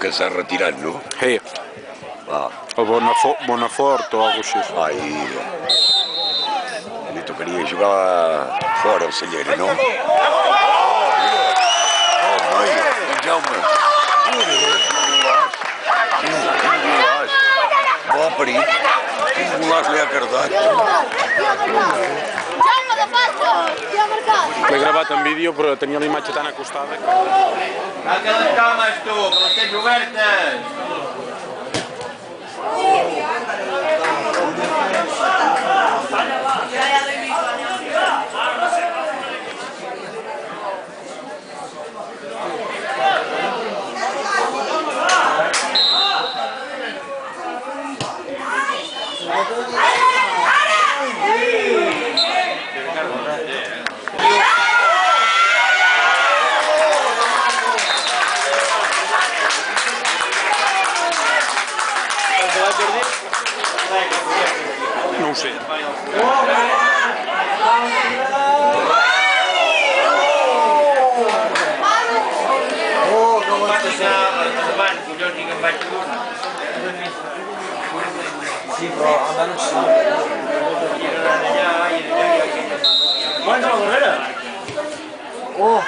Que s'ha retirat, no? Sí. El Bonafort o alguna cosa així. Ai, li tocaria jugar fora el Cellera, no? Oh, noi, en Jaume. Quin golaç. Bo parit. Quin golaç li ha cardat. Jaume, de falta! Qui ha marcat? L'he gravat en vídeo, però tenia la imatge tan acostada que... Tanca les cames, tu, que les tens obertes! No ho sé. No vaig passar endavant, collons, i que em vaig dur. Sí, però andant no sé. I era d'allà, i d'allà, i d'allà. Quants a la darrera? Oh!